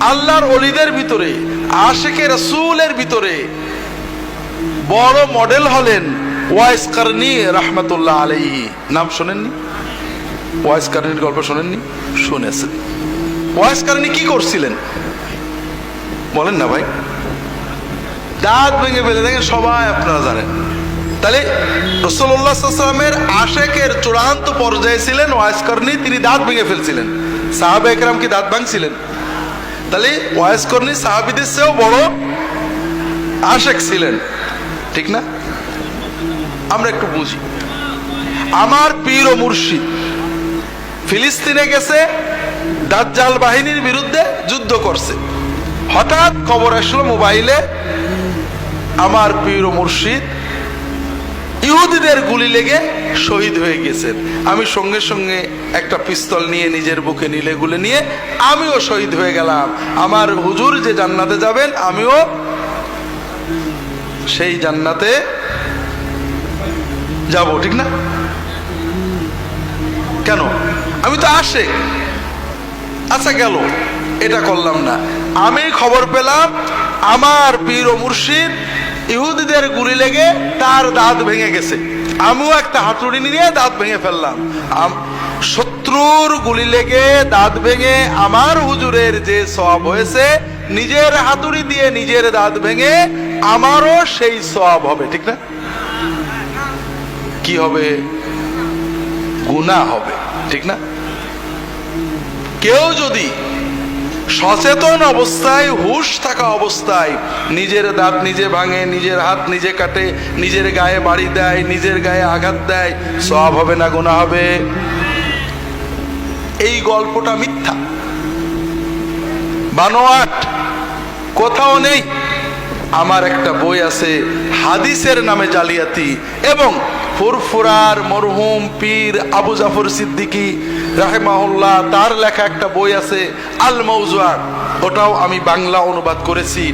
আল্লাহর ওলিদের ভিতরে, আশিকে রাসূলের ভিতরে বড় মডেল হলেন ওয়াইস কারনী রাহমাতুল্লাহ আলাইহি। নাম শোনেননি? ওয়াইস কারনীর গল্প শোনেননি? শুনেছেন। ওয়াইস কারনী কি করছিলেন বলেন না ভাই? দাঁত ভেঙে ফেলে, দেখেন সবাই আপনারা জানেন। তাহলে রাসূলুল্লাহ সাল্লাল্লাহু আলাইহি ওয়াসাল্লামের আশিকের চূড়ান্ত পর্যায়ে ছিলেন ওয়াইস কারনী, তিনি দাঁত ভেঙে ফেলছিলেন। সাহাবায়ে কেরাম কি দাঁত ভাঙছিলেন? তাহলে ওয়াইস কারনী সাহাবীদের চেয়েও বড় আশিক ছিলেন, ঠিক না? আমরা একটু বুঝি। আমার পীর ও মুর্শিদ ফিলিস্তিনে গেছে, দাজ্জাল বাহিনীর বিরুদ্ধে যুদ্ধ করছে। হঠাৎ খবর আসলো মোবাইলে, আমার পীর ও মুর্শিদ ইহুদিদের গুলি লেগে শহীদ হয়ে গেছেন। আমি সঙ্গে সঙ্গে একটা পিস্তল নিয়ে নিজের বুকে নিলে গুলে নিয়ে আমিও শহীদ হয়ে গেলাম। আমার হুজুর যে জান্নাতে যাবেন, আমিও সেই জান্নাতে যাব, ঠিক না? কেন? আমি তো আশিক। আচ্ছা গেল, এটা করলাম না। আমি খবর পেলাম আমার পীর ও মুর্শিদ ইহুদিদের গুলি লেগে তার দাঁত ভেঙে গেছে। আমিও একটা হাতুড়ি নিয়ে দাঁত ভেঙে ফেললাম। শত্রুর গুলি লেগে দাঁত ভেঙে আমার হুজুরের যে সওয়াব হয়েছে, নিজের হাতুড়ি দিয়ে নিজের দাঁত ভেঙে আমারও সেই সওয়াব হবে, ঠিক না? কি হবে? গুনাহ হবে, ঠিক না? কেউ যদি সচেতন অবস্থায়, হুঁশ থাকা অবস্থায় নিজের দাঁত নিজে ভাঙে, নিজের হাত নিজে কাটে, নিজের গায়ে বাড়ি দেয়, নিজের গায়ে আঘাত দেয়, সওয়াব হবে না গুনাহ হবে? এই গল্পটা মিথ্যা, বানোয়াট, কোথাও নেই। আমার একটা বই আছে হাদিসের নামে জালিয়াতি, এবং ফুরফুরার মরহুম পীর আবু জাফর সিদ্দিকী রাহিমাহুল্লাহ তার লেখা একটা বই আছে আল মাউজুআত, ওটাও আমি বাংলা অনুবাদ করেছি।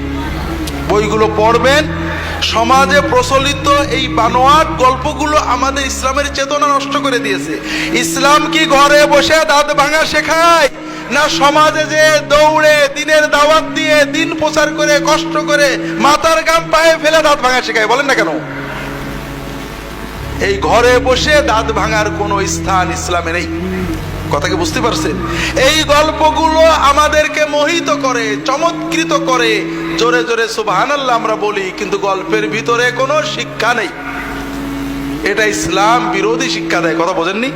বইগুলো পড়বেন। সমাজে প্রচলিত এই বানোয়াট গল্পগুলো আমাদের ইসলামের চেতনা নষ্ট করে দিয়েছে। ইসলাম কি ঘরে বসে দাঁত ভাঙা শেখায়, না সমাজে যে দৌড়ে দিনের দাওয়াত দিয়ে দিন প্রচার করে কষ্ট করে মাথার ঘাম পায়ে ফেলে দাঁত ভাঙা শেখায়? বলেন না কেন? এই ঘরে বসে দাঁত ভাঙার কোনো স্থান ইসলামে নেই। কথা কি বুঝতে পারছেন? এই গল্পগুলো আমাদেরকে মোহিত করে, চমৎকৃত করে, জোরে জোরে সুবহানাল্লাহ আমরা বলি, কিন্তু গল্পের ভিতরে কোনো শিক্ষা নেই। এটা ইসলাম বিরোধী শিক্ষা দেয়। কথা বোঝেননি?